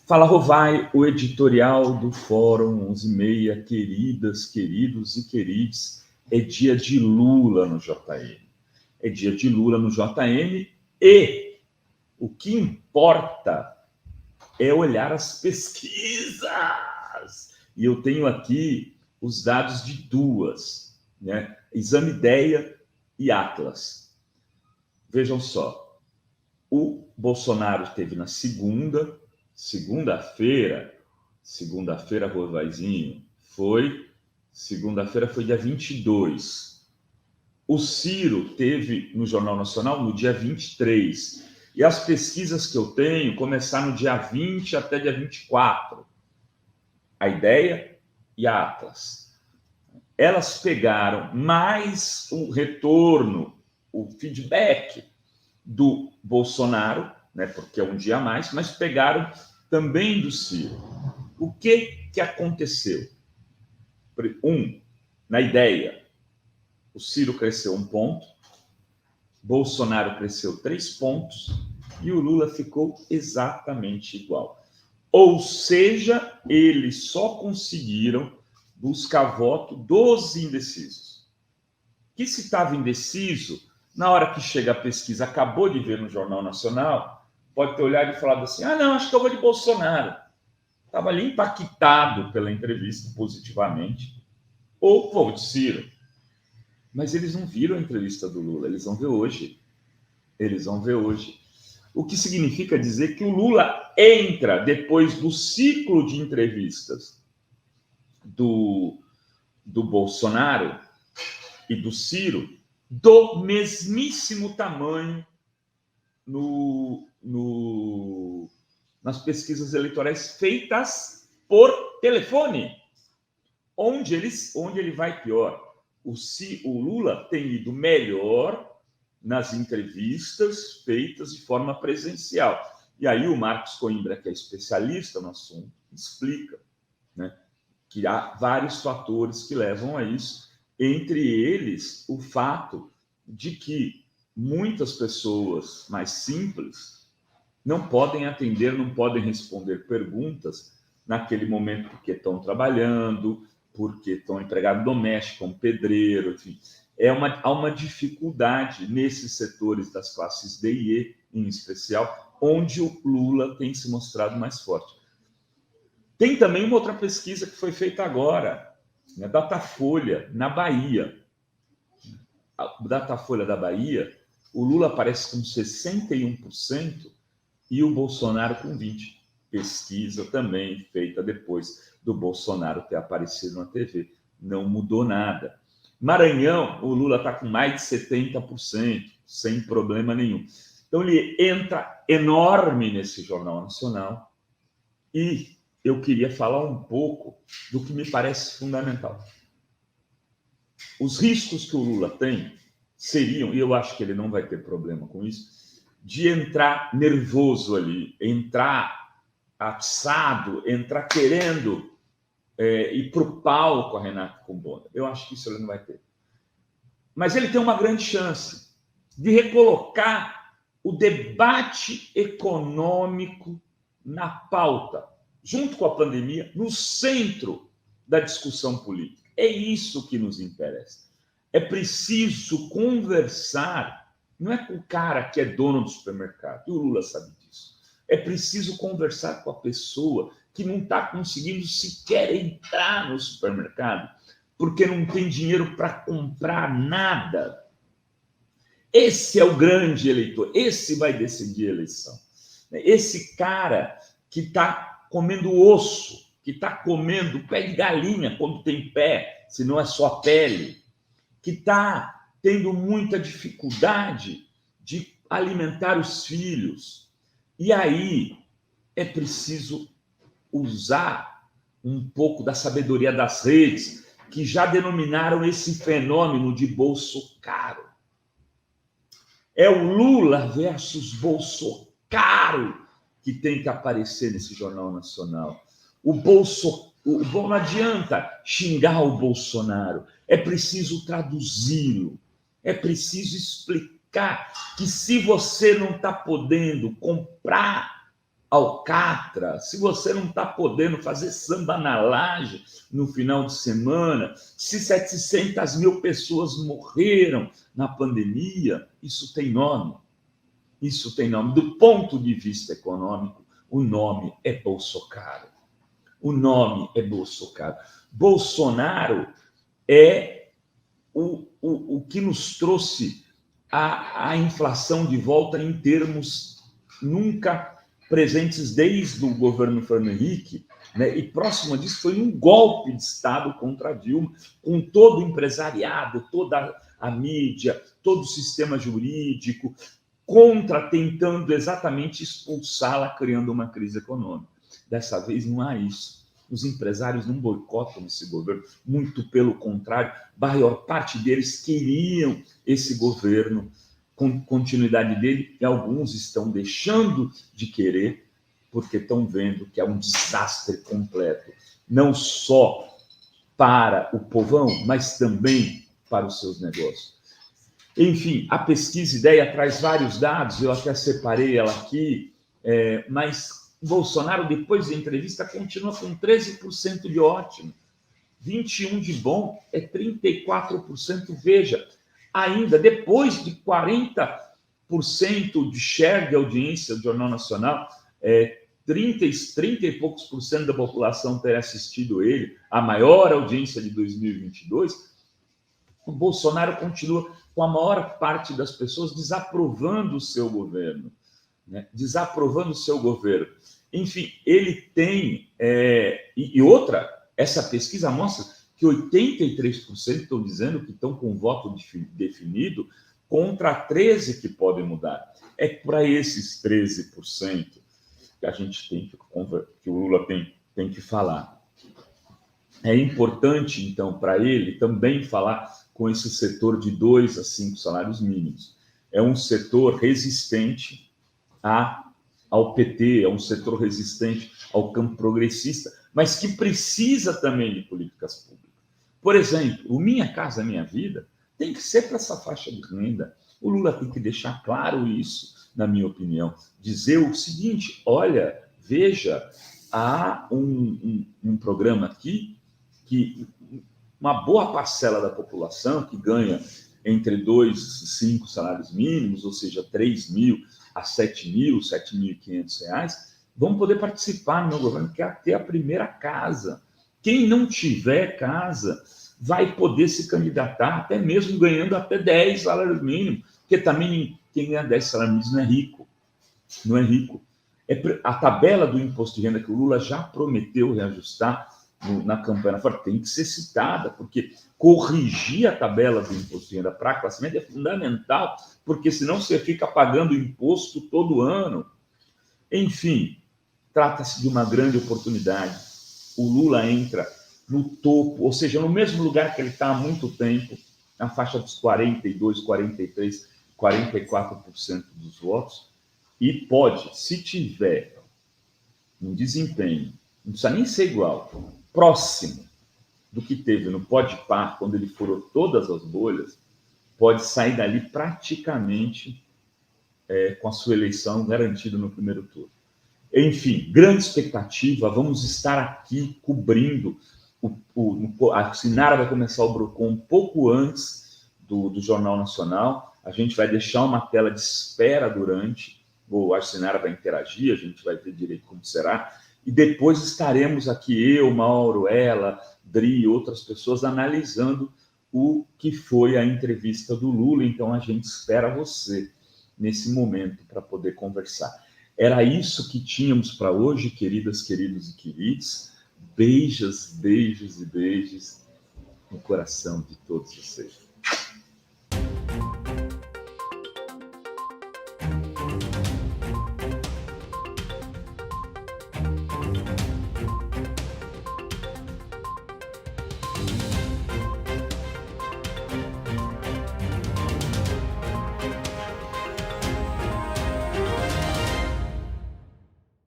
Fala, Rovai, o editorial do Fórum 11:30, queridas, queridos e queridos, é dia de Lula no JN. É dia de Lula no JN e o que importa é olhar as pesquisas. E eu tenho aqui os dados de duas, né? Exame Ideia e Atlas. Vejam só, o Bolsonaro teve na segunda-feira, Rovaizinho, segunda-feira foi dia 22. O Ciro teve no Jornal Nacional no dia 23. E as pesquisas que eu tenho começaram no dia 20 até dia 24. A Ideia e a Atlas. Elas pegaram mais o retorno, o feedback do Bolsonaro, né, porque é um dia a mais, mas pegaram também do Ciro. O que aconteceu? Na Ideia, o Ciro cresceu 1 ponto, Bolsonaro cresceu 3 pontos e o Lula ficou exatamente igual. Ou seja, eles só conseguiram buscar voto dos indecisos. Que se estava indeciso, na hora que chega a pesquisa, acabou de ver no Jornal Nacional, pode ter olhado e falado assim, não, acho que eu vou de Bolsonaro. Estava ali impactado pela entrevista positivamente, ou vou de Ciro. Mas eles não viram a entrevista do Lula, eles vão ver hoje. O que significa dizer que o Lula entra depois do ciclo de entrevistas do Bolsonaro e do Ciro do mesmíssimo tamanho nas pesquisas eleitorais feitas por telefone, onde ele vai pior. O Lula tem ido melhor nas entrevistas feitas de forma presencial. E aí o Marcos Coimbra, que é especialista no assunto, explica, né, que há vários fatores que levam a isso, entre eles o fato de que muitas pessoas mais simples não podem atender, não podem responder perguntas naquele momento porque estão trabalhando, porque estão empregados domésticos, como pedreiro, enfim. Há uma dificuldade nesses setores das classes D e E, em especial, onde o Lula tem se mostrado mais forte. Tem também uma outra pesquisa que foi feita agora, né, Datafolha, na Bahia. A Datafolha da Bahia, o Lula aparece com 61% e o Bolsonaro com 20%. Pesquisa também feita depois do Bolsonaro ter aparecido na TV. Não mudou nada. Maranhão, o Lula está com mais de 70%, sem problema nenhum. Então, ele entra enorme nesse Jornal Nacional e eu queria falar um pouco do que me parece fundamental. Os riscos que o Lula tem seriam, e eu acho que ele não vai ter problema com isso, de entrar nervoso ali, entrar atiçado, entrar querendo ir para o pau com a Renata Combona. Eu acho que isso ele não vai ter. Mas ele tem uma grande chance de recolocar o debate econômico na pauta, junto com a pandemia, no centro da discussão política. É isso que nos interessa. É preciso conversar, não é com o cara que é dono do supermercado, e o Lula sabe disso. É preciso conversar com a pessoa que não está conseguindo sequer entrar no supermercado, porque não tem dinheiro para comprar nada. Esse é o grande eleitor, esse vai decidir a eleição. Esse cara que está comendo osso, que está comendo pé de galinha quando tem pé, se não é só pele, que está tendo muita dificuldade de alimentar os filhos. E aí é preciso usar um pouco da sabedoria das redes, que já denominaram esse fenômeno de bolso caro. É o Lula versus bolso caro que tem que aparecer nesse Jornal Nacional. Não adianta xingar o Bolsonaro, é preciso traduzi-lo, é preciso explicar que se você não está podendo comprar alcatra, se você não está podendo fazer samba na laje no final de semana, se 700 mil pessoas morreram na pandemia, isso tem nome. Isso tem nome. Do ponto de vista econômico, o nome é Bolsonaro. O nome é Bolsonaro. Bolsonaro é o que nos trouxe a inflação de volta em termos nunca presentes desde o governo Fernando Henrique, né? E próximo disso foi um golpe de Estado contra a Dilma, com todo o empresariado, toda a mídia, todo o sistema jurídico, tentando exatamente expulsá-la, criando uma crise econômica. Dessa vez não há isso. Os empresários não boicotam esse governo, muito pelo contrário, a maior parte deles queriam esse governo, com continuidade dele, e alguns estão deixando de querer, porque estão vendo que é um desastre completo, não só para o povão, mas também para os seus negócios. Enfim, a pesquisa Ideia traz vários dados, eu até separei ela aqui, mas Bolsonaro, depois da entrevista, continua com 13% de ótimo, 21% de bom, é 34%. Veja, ainda depois de 40% de share de audiência do Jornal Nacional, 30 e poucos por cento da população ter assistido ele, a maior audiência de 2022, o Bolsonaro continua com a maior parte das pessoas desaprovando o seu governo, né? Desaprovando o seu governo. Enfim, ele tem... E outra, essa pesquisa mostra que 83% estão dizendo que estão com voto definido contra 13% que podem mudar. É para esses 13% que a gente tem que o Lula tem que falar. É importante, então, para ele também falar com esse setor de 2 a 5 salários mínimos. É um setor resistente ao PT, é um setor resistente ao campo progressista, mas que precisa também de políticas públicas. Por exemplo, o Minha Casa Minha Vida tem que ser para essa faixa de renda. O Lula tem que deixar claro isso, na minha opinião. Dizer o seguinte, olha, veja, há um programa aqui que uma boa parcela da população que ganha entre 2 e 5 salários mínimos, ou seja, 3 mil a 7 mil, 7.500 reais, vão poder participar no meu governo, que é ter a primeira casa. Quem não tiver casa vai poder se candidatar, até mesmo ganhando até 10 salários mínimos, porque também quem ganha 10 salários mínimos não é rico. Não é rico. A tabela do imposto de renda que o Lula já prometeu reajustar na campanha fora tem que ser citada, porque corrigir a tabela do imposto de renda para a classe média é fundamental, porque senão você fica pagando imposto todo ano. Enfim, trata-se de uma grande oportunidade. O Lula entra no topo, ou seja, no mesmo lugar que ele está há muito tempo, na faixa dos 42, 43, 44% dos votos, e pode, se tiver um desempenho, não precisa nem ser igual, próximo do que teve no Podpah, quando ele furou todas as bolhas, pode sair dali praticamente com a sua eleição garantida no primeiro turno. Enfim, grande expectativa, vamos estar aqui cobrindo. A Sinara vai começar o Brocon um pouco antes do Jornal Nacional, a gente vai deixar uma tela de espera durante, a Sinara vai interagir, a gente vai ver direito como será, e depois estaremos aqui, eu, Mauro, ela, Dri e outras pessoas analisando o que foi a entrevista do Lula. Então a gente espera você nesse momento para poder conversar. Era isso que tínhamos para hoje, queridas, queridos e queridos. Beijos, beijos e beijos no coração de todos vocês.